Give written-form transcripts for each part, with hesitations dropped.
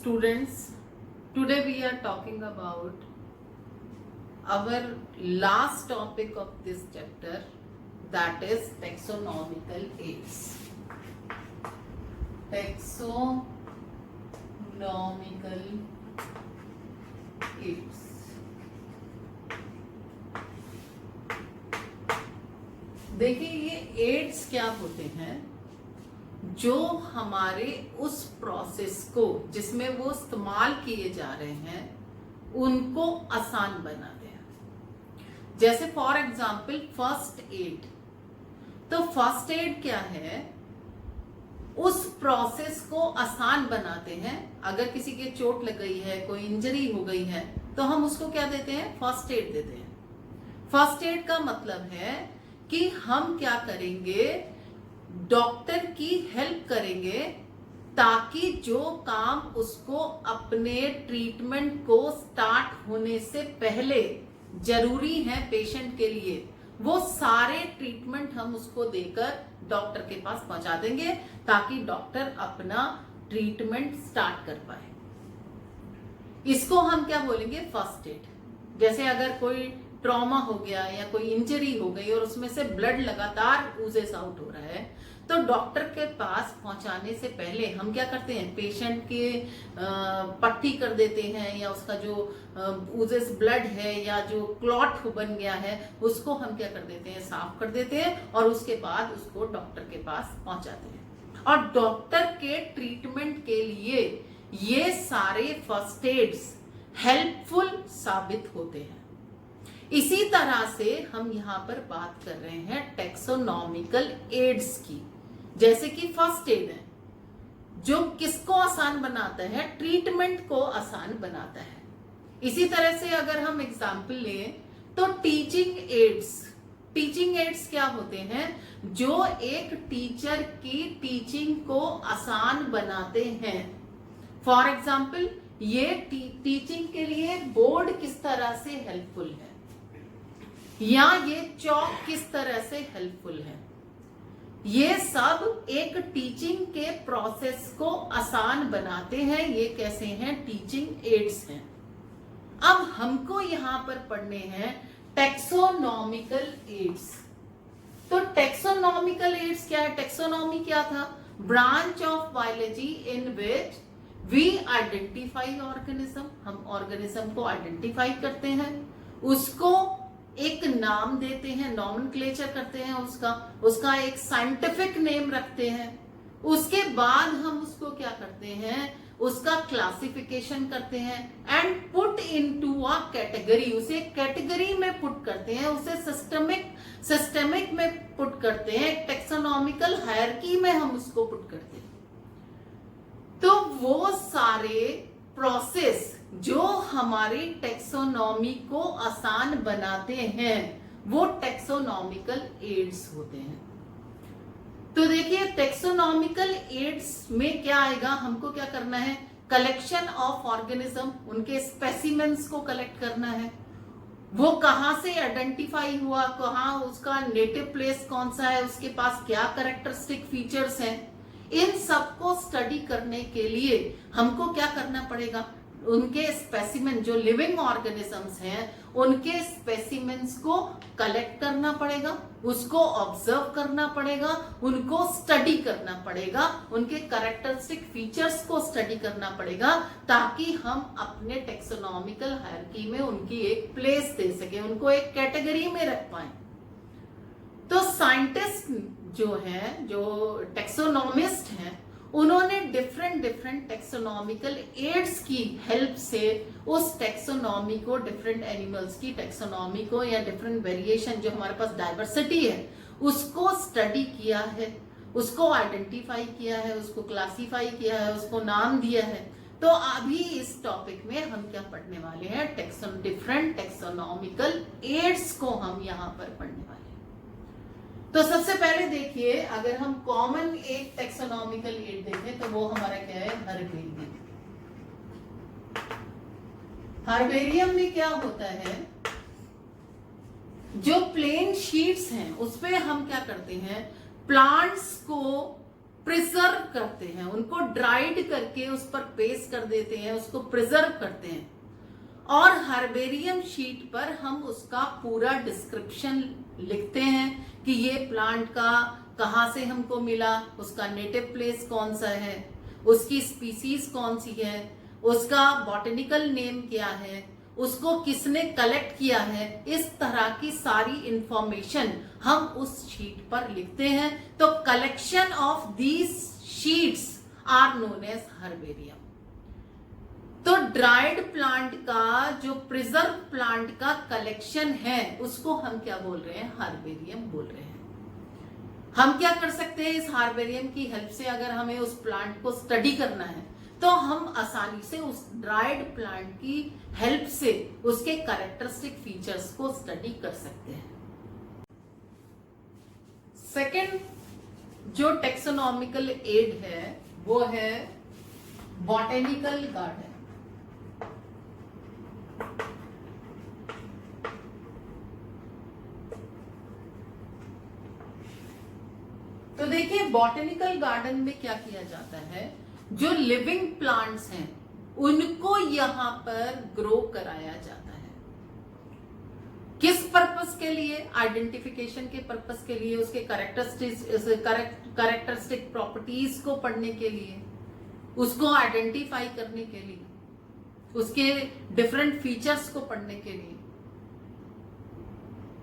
Students, today we are talking about our last topic of this chapter, that is taxonomical aids. Taxonomical aids. देखिए ये ads क्या होते हैं, जो हमारे उस प्रोसेस को जिसमें वो इस्तेमाल किए जा रहे हैं उनको आसान बनाते हैं। जैसे फॉर एग्जाम्पल फर्स्ट एड। तो फर्स्ट एड क्या है, उस प्रोसेस को आसान बनाते हैं। अगर किसी के चोट लग गई है, कोई इंजरी हो गई है, तो हम उसको क्या देते हैं, फर्स्ट एड देते हैं। फर्स्ट एड का मतलब है कि हम क्या करेंगे, डॉक्टर की हेल्प करेंगे ताकि जो काम उसको अपने ट्रीटमेंट को स्टार्ट होने से पहले जरूरी है पेशेंट के लिए, वो सारे ट्रीटमेंट हम उसको देकर डॉक्टर के पास पहुंचा देंगे ताकि डॉक्टर अपना ट्रीटमेंट स्टार्ट कर पाए। इसको हम क्या बोलेंगे, फर्स्ट एड। जैसे अगर कोई ट्रॉमा हो गया या कोई इंजरी हो गई और उसमें से ब्लड लगातार ऊजेस आउट हो रहा है, तो डॉक्टर के पास पहुंचाने से पहले हम क्या करते हैं, पेशेंट के पट्टी कर देते हैं, या उसका जो ऊजेस ब्लड है या जो क्लॉट बन गया है उसको हम क्या कर देते हैं, साफ कर देते हैं और उसके बाद उसको डॉक्टर के पास पहुंचाते हैं। और डॉक्टर के ट्रीटमेंट के लिए ये सारे फर्स्ट एड्स हेल्पफुल साबित होते हैं। इसी तरह से हम यहाँ पर बात कर रहे हैं टैक्सोनॉमिकल एड्स की। जैसे कि फर्स्ट एड है जो किसको आसान बनाता है, ट्रीटमेंट को आसान बनाता है। इसी तरह से अगर हम एग्जाम्पल लें तो टीचिंग एड्स। टीचिंग एड्स क्या होते हैं, जो एक टीचर की टीचिंग को आसान बनाते हैं। फॉर एग्जाम्पल ये टीचिंग के लिए बोर्ड किस तरह से हेल्पफुल है, या ये चौक किस तरह से हेल्पफुल है, ये सब एक टीचिंग के प्रोसेस को आसान बनाते हैं। ये कैसे हैं, टीचिंग एड्स हैं। अब हमको यहां पर पढ़ने हैं टैक्सोनॉमिकल एड्स। तो टैक्सोनॉमिकल एड्स क्या है, टैक्सोनॉमी क्या था, branch of biology in which we identify organism. हम ऑर्गेनिज्म को आइडेंटिफाई करते हैं, उसको एक नाम देते हैं, नॉमेनक्लेचर करते हैं, उसका एक साइंटिफिक नेम रखते हैं। उसके बाद हम उसको क्या करते हैं, उसका क्लासिफिकेशन करते हैं and put into a category. उसे कैटेगरी में पुट करते हैं, उसे सिस्टमिक में पुट करते हैं, टैक्सोनॉमिकल हायरार्की में हम उसको पुट करते हैं। तो वो सारे प्रोसेस जो हमारी टैक्सोनॉमी को आसान बनाते हैं वो टैक्सोनॉमिकल एड्स होते हैं। तो देखिए टैक्सोनॉमिकल एड्स में क्या आएगा, हमको क्या करना है, कलेक्शन ऑफ ऑर्गेनिज्म, उनके स्पेसिमेंस को कलेक्ट करना है। वो कहां से आइडेंटिफाई हुआ, कहां उसका नेटिव प्लेस कौन सा है, उसके पास क्या कैरेक्टरिस्टिक फीचर्स हैं, इन सबको स्टडी करने के लिए हमको क्या करना पड़ेगा, उनके स्पेसिमेन जो लिविंग ऑर्गेनिजम्स हैं उनके स्पेसिमेंस को कलेक्ट करना पड़ेगा, उसको ऑब्जर्व करना पड़ेगा, उनको स्टडी करना पड़ेगा, उनके कैरेक्टरिस्टिक फीचर्स को स्टडी करना पड़ेगा ताकि हम अपने टैक्सोनॉमिकल हायरार्की में उनकी एक प्लेस दे सके, उनको एक कैटेगरी में रख पाए। तो साइंटिस्ट जो है, जो टैक्सोनॉमिस्ट हैं, उन्होंने डिफरेंट टैक्सोनॉमिकल एड्स की हेल्प से उस टैक्सोनॉमी को, डिफरेंट एनिमल्स की टैक्सोनॉमी को या डिफरेंट वेरिएशन जो हमारे पास डाइवर्सिटी है उसको स्टडी किया है, उसको आइडेंटिफाई किया है, उसको क्लासिफाई किया है, उसको नाम दिया है। तो अभी इस टॉपिक में हम क्या पढ़ने वाले हैं, डिफरेंट टैक्सोनॉमिकल एड्स को हम यहाँ पर पढ़ने वाले हैं। तो सबसे पहले देखिए, अगर हम कॉमन एक टैक्सोनॉमिकल एड देखें तो वो हमारा क्या है, हर्बेरियम। हर्बेरियम में क्या होता है, जो प्लेन शीट्स हैं उस पे हम क्या करते हैं, प्लांट्स को प्रिजर्व करते हैं, उनको ड्राइड करके उस पर पेस्ट कर देते हैं, उसको प्रिजर्व करते हैं और हर्बेरियम शीट पर हम उसका पूरा डिस्क्रिप्शन लिखते हैं कि ये प्लांट का कहाँ से हमको मिला, उसका नेटिव प्लेस कौन सा है, उसकी स्पीसीज कौन सी है, उसका बॉटनिकल नेम क्या है, उसको किसने कलेक्ट किया है। इस तरह की सारी इंफॉर्मेशन हम उस शीट पर लिखते हैं। तो collection of these sheets are known as herbarium. तो ड्राइड प्लांट का जो प्रिजर्व प्लांट का कलेक्शन है उसको हम क्या बोल रहे हैं, हार्बेरियम बोल रहे हैं। हम क्या कर सकते हैं, इस हार्बेरियम की हेल्प से अगर हमें उस प्लांट को स्टडी करना है तो हम आसानी से उस ड्राइड प्लांट की हेल्प से उसके कैरेक्टरिस्टिक फीचर्स को स्टडी कर सकते हैं। सेकेंड जो टेक्सोनॉमिकल एड है वो है बॉटेनिकल गार्डन। तो देखिए बॉटेनिकल गार्डन में क्या किया जाता है, जो लिविंग प्लांट्स हैं उनको यहां पर ग्रो कराया जाता है। किस पर्पस के लिए, आइडेंटिफिकेशन के पर्पस के लिए, उसके कैरेक्टरिस्टिक प्रॉपर्टीज को पढ़ने के लिए, उसको आइडेंटिफाई करने के लिए, उसके डिफरेंट फीचर्स को पढ़ने के लिए।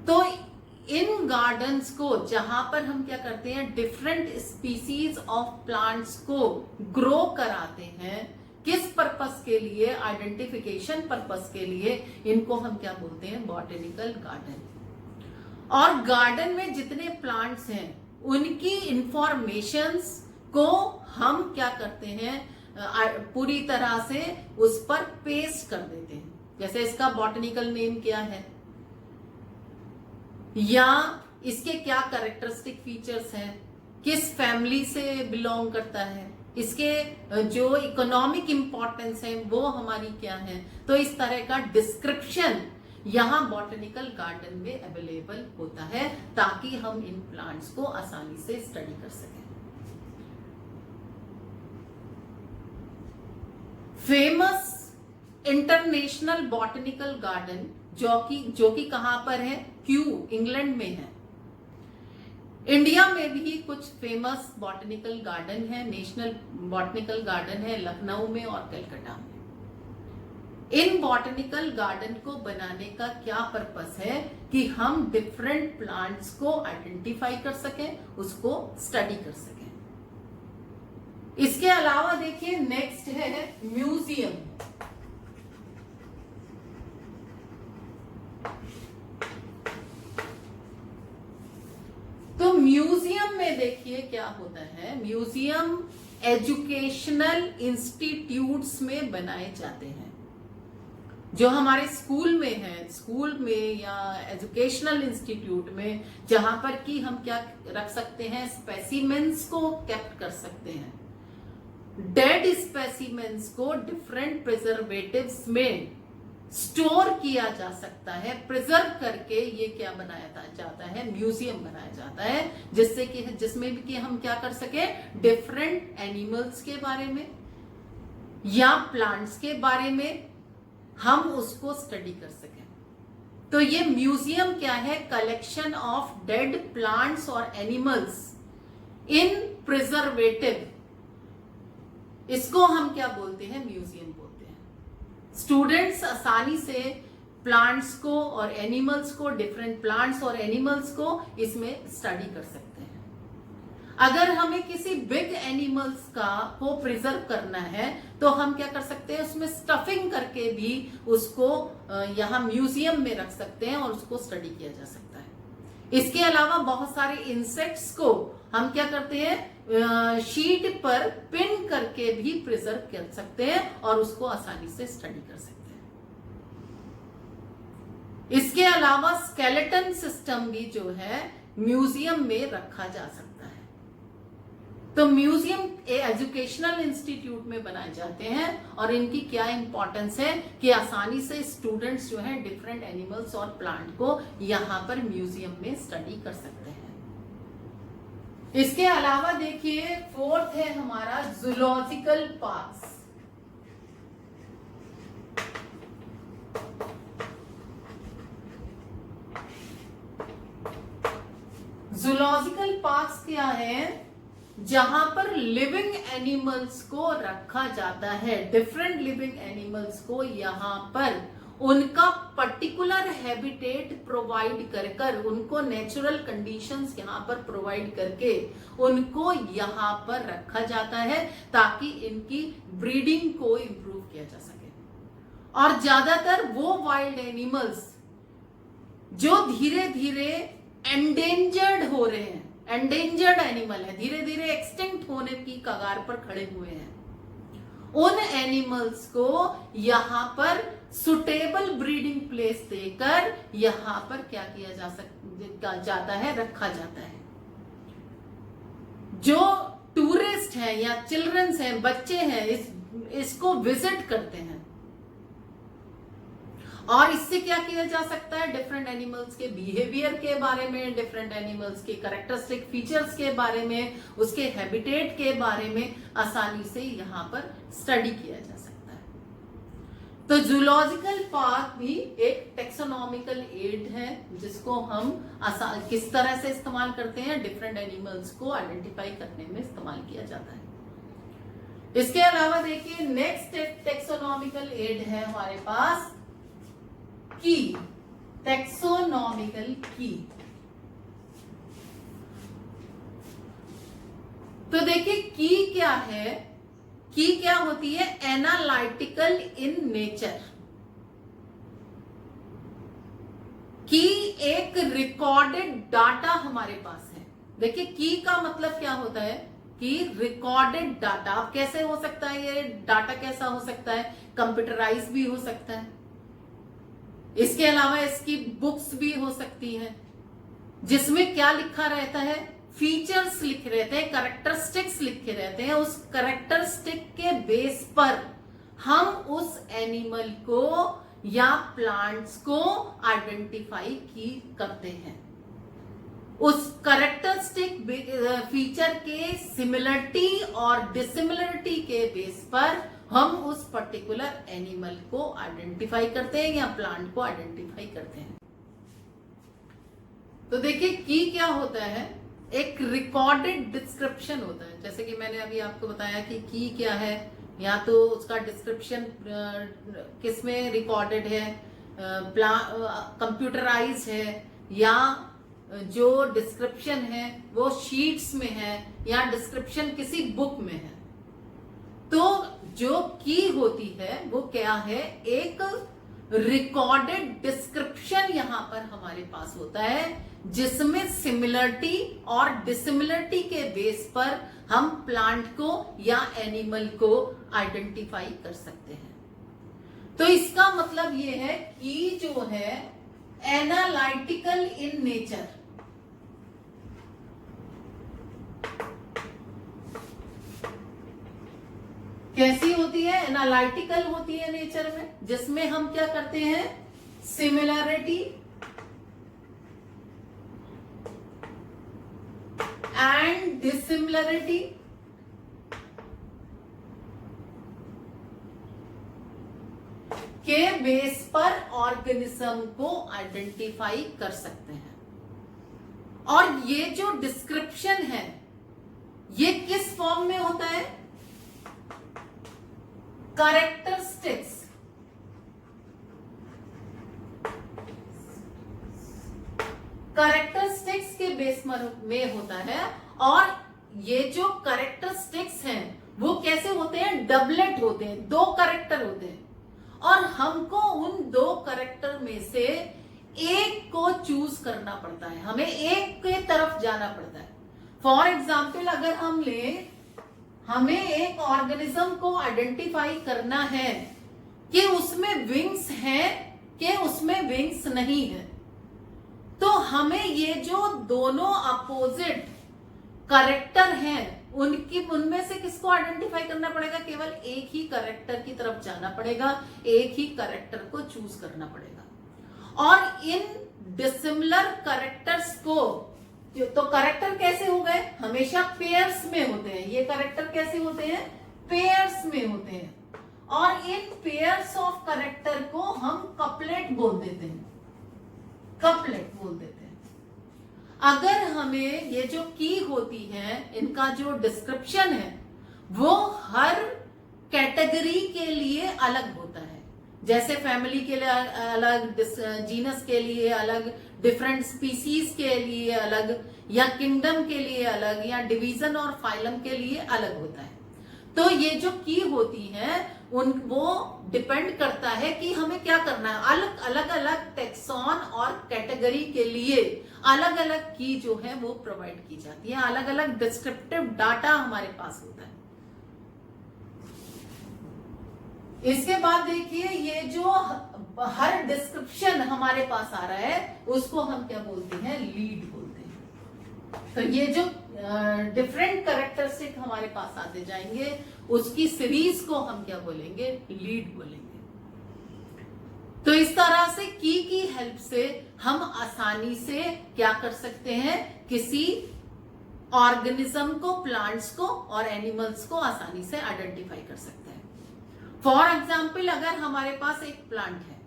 तो इन गार्डन्स को जहां पर हम क्या करते हैं, डिफरेंट स्पीसीज ऑफ प्लांट्स को ग्रो कराते हैं, किस पर्पस के लिए, आइडेंटिफिकेशन पर्पस के लिए, इनको हम क्या बोलते हैं, बॉटेनिकल गार्डन। और गार्डन में जितने प्लांट्स हैं उनकी इंफॉर्मेशंस को हम क्या करते हैं, पूरी तरह से उस पर पेस्ट कर देते हैं। जैसे इसका बॉटेनिकल नेम क्या है, या इसके क्या कैरेक्टरिस्टिक फीचर्स हैं, किस फैमिली से बिलोंग करता है, इसके जो इकोनॉमिक इंपॉर्टेंस है वो हमारी क्या है। तो इस तरह का डिस्क्रिप्शन यहां बॉटेनिकल गार्डन में अवेलेबल होता है ताकि हम इन प्लांट्स को आसानी से स्टडी कर सकें। फेमस इंटरनेशनल बॉटेनिकल गार्डन जो कि कहां पर है, क्यू, इंग्लैंड में है। इंडिया में भी कुछ फेमस बॉटेनिकल गार्डन है, नेशनल बॉटेनिकल गार्डन है लखनऊ में और कलकत्ता में। इन बॉटेनिकल गार्डन को बनाने का क्या पर्पस है कि हम डिफरेंट प्लांट्स को आइडेंटिफाई कर सकें, उसको स्टडी कर सकें। इसके अलावा देखिए नेक्स्ट है म्यूजियम। तो म्यूजियम में देखिए क्या होता है, म्यूजियम एजुकेशनल इंस्टीट्यूट्स में बनाए जाते हैं। जो हमारे स्कूल में है, स्कूल में या एजुकेशनल इंस्टीट्यूट में, जहां पर कि हम क्या रख सकते हैं, स्पेसिमेंस को कैप्ट कर सकते हैं। डेड स्पेसिमेंस को डिफरेंट प्रिजर्वेटिव्स में स्टोर किया जा सकता है, प्रिजर्व करके ये क्या बनाया जाता है, म्यूजियम बनाया जाता है, जिससे कि जिसमें भी कि हम क्या कर सके, डिफरेंट एनिमल्स के बारे में या प्लांट्स के बारे में हम उसको स्टडी कर सकें। तो ये म्यूजियम क्या है, कलेक्शन ऑफ डेड प्लांट्स और एनिमल्स इन प्रिजर्वेटिव, इसको हम क्या बोलते हैं, म्यूजियम बोलते हैं। स्टूडेंट्स आसानी से प्लांट्स को और एनिमल्स को, डिफरेंट प्लांट्स और एनिमल्स को इसमें स्टडी कर सकते हैं। अगर हमें किसी बिग एनिमल्स को प्रिजर्व करना है तो हम क्या कर सकते हैं, उसमें स्टफिंग करके भी उसको यहाँ म्यूजियम में रख सकते हैं और उसको स्टडी किया जा सकता है। इसके अलावा बहुत सारे इंसेक्ट्स को हम क्या करते हैं, शीट पर पिन करके भी प्रिजर्व कर सकते हैं और उसको आसानी से स्टडी कर सकते हैं। इसके अलावा स्केलेटन सिस्टम भी जो है म्यूजियम में रखा जा सकता है। तो म्यूजियम एजुकेशनल इंस्टीट्यूट में बनाए जाते हैं और इनकी क्या इंपॉर्टेंस है कि आसानी से स्टूडेंट्स जो है डिफरेंट एनिमल्स और प्लांट को यहां पर म्यूजियम में स्टडी कर सकते हैं। इसके अलावा देखिए 4 फोर्थ है हमारा जूलॉजिकल पार्क्स। जूलॉजिकल पार्क्स क्या है? जहां पर लिविंग एनिमल्स को रखा जाता है, डिफरेंट लिविंग एनिमल्स को यहां पर उनका पर्टिकुलर हैबिटेट प्रोवाइड कर कर, उनको नेचुरल कंडीशंस यहां पर प्रोवाइड करके उनको यहां पर रखा जाता है ताकि इनकी ब्रीडिंग को इंप्रूव किया जा सके। और ज्यादातर वो वाइल्ड एनिमल्स जो धीरे धीरे एंडेंजर्ड हो रहे हैं, एंडेंजर्ड एनिमल है, धीरे धीरे एक्सटिंक्ट होने की कगार पर खड़े हुए हैं, उन एनिमल्स को यहां पर सुटेबल ब्रीडिंग प्लेस देकर यहां पर क्या किया जाता है, रखा जाता है। जो टूरिस्ट हैं या चिल्ड्रंस हैं, बच्चे हैं, इसको विजिट करते हैं। और इससे क्या किया जा सकता है? डिफरेंट एनिमल्स के बिहेवियर के बारे में, डिफरेंट एनिमल्स के कैरेक्टरिस्टिक फीचर्स के बारे में, उसके हैबिटेट के बारे में आसानी से यहां पर स्टडी किया जा सकता है। तो जूलॉजिकल पार्क भी एक टेक्सोनॉमिकल एड है जिसको हम किस तरह से इस्तेमाल करते हैं, डिफरेंट एनिमल्स को आइडेंटिफाई करने में इस्तेमाल किया जाता है। इसके अलावा देखिए नेक्स्ट टेक्सोनॉमिकल एड है हमारे पास की, टेक्सोनॉमिकल की। तो देखिए की क्या है? की क्या होती है? Analytical in nature. की एक रिकॉर्डेड डाटा हमारे पास है। देखिए की का मतलब क्या होता है कि रिकॉर्डेड डाटा। अब कैसे हो सकता है ये डाटा? कैसा हो सकता है? कंप्यूटराइज भी हो सकता है, इसके अलावा इसकी बुक्स भी हो सकती है जिसमें क्या लिखा रहता है? फीचर्स लिखे रहते हैं, कैरेक्टरिस्टिक्स लिखे रहते हैं। उस कैरेक्टरिस्टिक के बेस पर हम उस एनिमल को या प्लांट्स को आइडेंटिफाई करते हैं। उस कैरेक्टरिस्टिक फीचर के सिमिलरिटी और डिसिमिलरिटी के बेस पर हम उस पर्टिकुलर एनिमल को आइडेंटिफाई करते हैं या प्लांट को आइडेंटिफाई करते हैं। तो देखिए की क्या होता है? एक रिकॉर्डेड डिस्क्रिप्शन होता है। जैसे कि मैंने अभी आपको बताया कि की क्या है, या तो उसका डिस्क्रिप्शन किसमें रिकॉर्डेड है, कंप्यूटराइज है, या जो डिस्क्रिप्शन है वो शीट्स में है, या डिस्क्रिप्शन किसी बुक में है। तो जो की होती है वो क्या है? एक रिकॉर्डेड डिस्क्रिप्शन यहां पर हमारे पास होता है जिसमें सिमिलरिटी और डिसिमिलरिटी के बेस पर हम प्लांट को या एनिमल को आइडेंटिफाई कर सकते हैं। तो इसका मतलब ये है कि जो है एनालिटिकल इन नेचर। कैसी होती है? एनालिटिकल होती है नेचर में, जिसमें हम क्या करते हैं? सिमिलरिटी एंड डिसिमिलरिटी के बेस पर ऑर्गेनिज्म को आइडेंटिफाई कर सकते हैं। और ये जो डिस्क्रिप्शन है ये किस फॉर्म में होता है? कैरेक्टरिस्टिक्स। कैरेक्टरिस्टिक्स के बेस में होता है। और ये जो कैरेक्टरिस्टिक्स हैं वो कैसे होते हैं? डबलेट होते हैं, दो कैरेक्टर होते हैं, और हमको उन दो कैरेक्टर में से एक को चूज करना पड़ता है, हमें एक के तरफ जाना पड़ता है। फॉर एग्जाम्पल अगर हम ले, हमें एक ऑर्गेनिज्म को आइडेंटिफाई करना है कि उसमें विंग्स हैं कि उसमें विंग्स नहीं है, तो हमें ये जो दोनों अपोजिट कैरेक्टर हैं उनमें से किसको आइडेंटिफाई करना पड़ेगा? केवल एक ही कैरेक्टर की तरफ जाना पड़ेगा, एक ही कैरेक्टर को चूज करना पड़ेगा। और इन डिसिमिलर कैरेक्टर्स को तो कैरेक्टर कैसे हो गए, हमेशा पेयर्स में होते हैं। ये कैरेक्टर कैसे होते हैं, पेयर्स में होते हैं। और इन पेयर्स ऑफ कैरेक्टर को हम कपलेट बोल देते हैं, कपलेट बोल देते हैं। अगर हमें ये जो की होती है, इनका जो डिस्क्रिप्शन है वो हर कैटेगरी के लिए अलग होता है। जैसे फैमिली के लिए अलग, जीनस के लिए अलग, डिफरेंट स्पीसीज के लिए अलग, या किंगडम के लिए अलग, या डिवीजन और फाइलम के लिए अलग होता है। तो ये जो की होती है वो डिपेंड करता है कि हमें क्या करना है। अलग अलग टेक्सॉन और कैटेगरी के लिए अलग अलग की जो है वो प्रोवाइड की जाती है, अलग अलग डिस्क्रिप्टिव डाटा हमारे पास होता है। इसके बाद देखिए, ये जो हर डिस्क्रिप्शन हमारे पास आ रहा है उसको हम क्या बोलते हैं, लीड बोलते हैं। तो ये जो डिफरेंट कैरेक्टरिस्टिक हमारे पास आते जाएंगे उसकी सीरीज को हम क्या बोलेंगे, लीड बोलेंगे। तो इस तरह से की हेल्प से हम आसानी से क्या कर सकते हैं, किसी ऑर्गेनिज्म को, प्लांट्स को और एनिमल्स को आसानी से आइडेंटिफाई कर सकते हैं। फॉर एग्जाम्पल, अगर हमारे पास एक प्लांट है,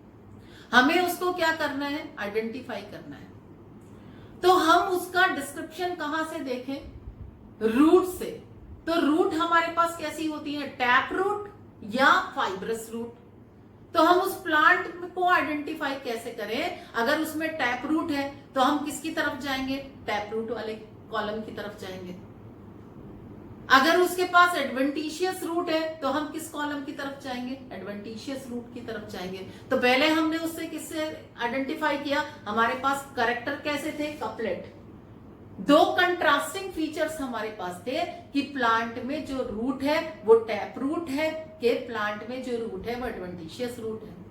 हमें उसको क्या करना है, आइडेंटिफाई करना है। तो हम उसका डिस्क्रिप्शन कहां से देखें, रूट से। तो रूट हमारे पास कैसी होती है, टैप रूट या फाइब्रस रूट। तो हम उस प्लांट को आइडेंटिफाई कैसे करें, अगर उसमें टैप रूट है तो हम किसकी तरफ जाएंगे, टैप रूट वाले कॉलम की तरफ जाएंगे। अगर उसके पास एडवेंटिशियस रूट है तो हम किस कॉलम की तरफ जाएंगे, एडवेंटिशियस रूट की तरफ जाएंगे। तो पहले हमने उससे किससे आइडेंटिफाई किया, हमारे पास कैरेक्टर कैसे थे, कपलेट। दो कंट्रास्टिंग फीचर्स हमारे पास थे कि प्लांट में जो रूट है वो टैप रूट है, के प्लांट में जो रूट है वो एडवेंटिशियस रूट है।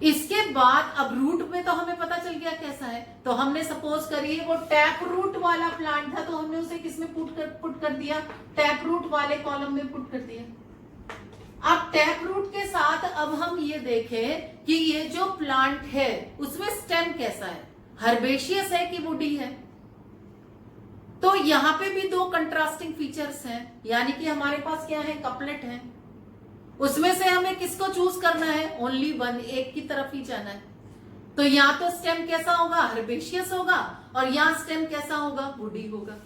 इसके बाद अब रूट में तो हमें पता चल गया कैसा है। तो हमने सपोज करिए वो टैप रूट वाला प्लांट था, तो हमने उसे किसमें पुट कर दिया, टैप रूट वाले कॉलम में पुट कर दिया। अब टैप रूट के साथ अब हम ये देखें कि ये जो प्लांट है उसमें स्टेम कैसा है, हर्बेशियस है कि वुडी है। तो यहां पे भी दो कंट्रास्टिंग फीचर्स हैं, यानी कि हमारे पास क्या है, कपलेट है। उसमें से हमें किसको चूज करना है, ओनली वन, एक की तरफ ही जाना है। तो यहाँ तो स्टेम कैसा होगा, हर्बेशियस होगा, और यहाँ स्टेम कैसा होगा, वुडी होगा।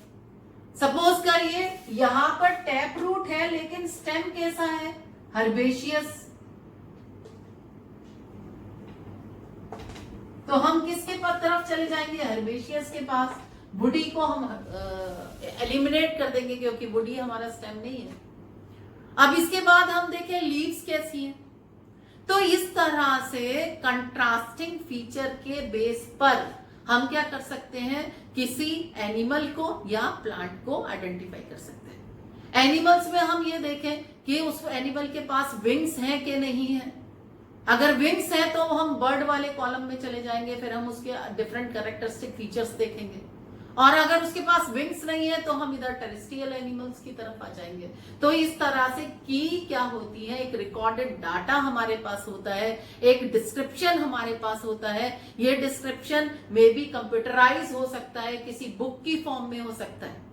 सपोज करिए यहां पर टैप रूट है लेकिन स्टेम कैसा है, हर्बेशियस। तो हम किसके तरफ चले जाएंगे, हर्बेशियस के पास। वुडी को हम एलिमिनेट कर देंगे क्योंकि वुडी हमारा स्टेम नहीं है। अब इसके बाद हम देखें लीव्स कैसी हैं। तो इस तरह से कंट्रास्टिंग फीचर के बेस पर हम क्या कर सकते हैं, किसी एनिमल को या प्लांट को आइडेंटिफाई कर सकते हैं। एनिमल्स में हम ये देखें कि उस एनिमल के पास विंग्स हैं कि नहीं है। अगर विंग्स है तो हम बर्ड वाले कॉलम में चले जाएंगे, फिर हम उसके डिफरेंट कैरेक्टरिस्टिक फीचर्स देखेंगे। और अगर उसके पास विंग्स नहीं है तो हम इधर टेरेस्ट्रियल एनिमल्स की तरफ आ जाएंगे। तो इस तरह से की क्या होती है, एक रिकॉर्डेड डाटा हमारे पास होता है, एक डिस्क्रिप्शन हमारे पास होता है। ये डिस्क्रिप्शन मे बी कंप्यूटराइज हो सकता है, किसी बुक की फॉर्म में हो सकता है।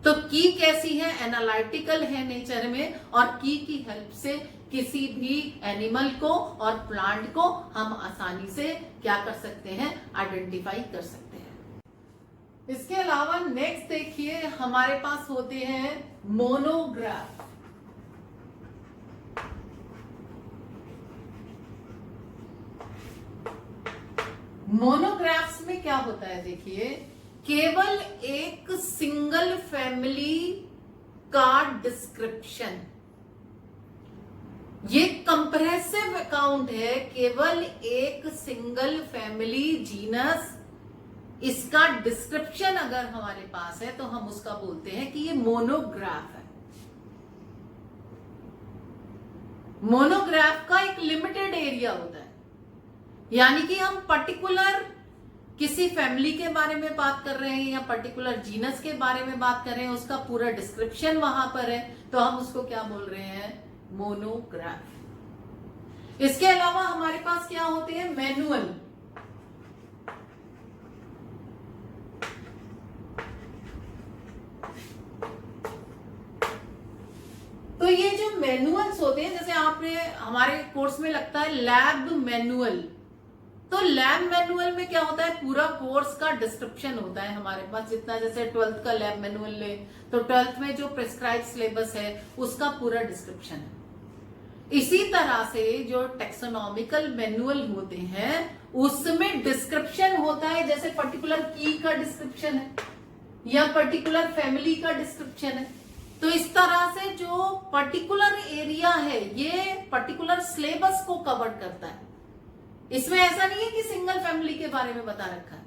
तो की कैसी है, एनालिटिकल है नेचर में, और की हेल्प से किसी भी एनिमल को और प्लांट को हम आसानी से क्या कर सकते हैं, आइडेंटिफाई कर सकते हैं। इसके अलावा नेक्स्ट देखिए, हमारे पास होते हैं मोनोग्राफ। मोनोग्राफ्स में क्या होता है, देखिए, केवल एक सिंगल फैमिली का डिस्क्रिप्शन। ये कंप्रेसिव अकाउंट है, केवल एक सिंगल फैमिली जीनस, इसका डिस्क्रिप्शन अगर हमारे पास है तो हम उसका बोलते हैं कि ये मोनोग्राफ है। मोनोग्राफ का एक लिमिटेड एरिया होता है, यानी कि हम पर्टिकुलर किसी फैमिली के बारे में बात कर रहे हैं या पर्टिकुलर जीनस के बारे में बात कर रहे हैं, उसका पूरा डिस्क्रिप्शन वहां पर है, तो हम उसको क्या बोल रहे हैं, मोनोग्राफ। इसके अलावा हमारे पास क्या होते हैं, मैनुअल। तो ये जो मैनुअल्स होते हैं, जैसे आपने हमारे कोर्स में लगता है लैब मैनुअल, तो लैब मैनुअल में क्या होता है, पूरा कोर्स का डिस्क्रिप्शन होता है हमारे पास, जितना जैसे 12th का लैब मैनुअल ले तो 12th में जो प्रिस्क्राइब सिलेबस है उसका पूरा डिस्क्रिप्शन है। इसी तरह से जो टेक्सोनॉमिकल मैनुअल होते हैं उसमें डिस्क्रिप्शन होता है, जैसे पर्टिकुलर की का डिस्क्रिप्शन है या पर्टिकुलर फैमिली का डिस्क्रिप्शन है। तो इस तरह से जो पर्टिकुलर एरिया है ये पर्टिकुलर सिलेबस को कवर करता है। इसमें ऐसा नहीं है कि सिंगल फैमिली के बारे में बता रखा है,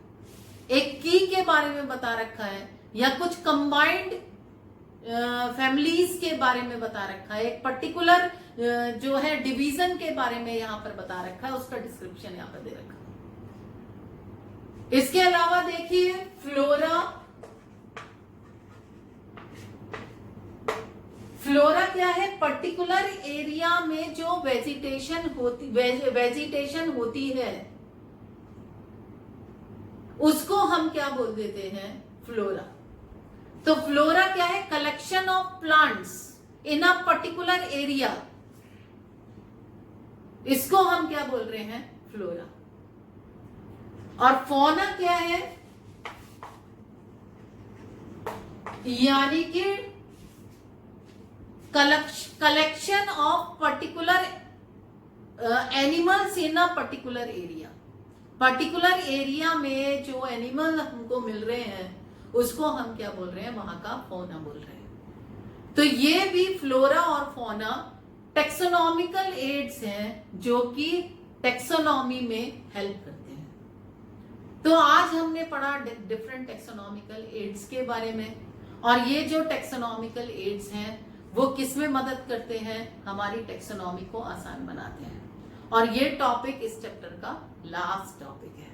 एक की के बारे में बता रखा है, या कुछ कंबाइंड फैमिलीज के बारे में बता रखा है, एक पर्टिकुलर जो है डिवीजन के बारे में यहां पर बता रखा है, उसका डिस्क्रिप्शन यहां पर दे रखा है। इसके अलावा देखिए फ्लोरा, फ्लोरा क्या है, पर्टिकुलर एरिया में जो वेजिटेशन होती है उसको हम क्या बोल देते हैं, फ्लोरा। तो फ्लोरा क्या है, collection of plants in a particular area, इसको हम क्या बोल रहे हैं, फ्लोरा। और फौना क्या है, यानी कि collection of particular animals in a particular area. Particular area में जो एनिमल हमको मिल रहे हैं उसको हम क्या बोल रहे हैं, वहां का फौना बोल रहे हैं। तो ये भी फ्लोरा और फौना टेक्सोनॉमिकल एड्स हैं जो कि टेक्सोनॉमी में हेल्प करते हैं। तो आज हमने पढ़ा डिफरेंट टेक्सोनॉमिकल एड्स के बारे में, और ये जो टेक्सोनॉमिकल एड्स हैं वो किस में मदद करते हैं, हमारी टेक्सोनॉमी को आसान बनाते हैं। और ये टॉपिक इस चैप्टर का लास्ट टॉपिक है।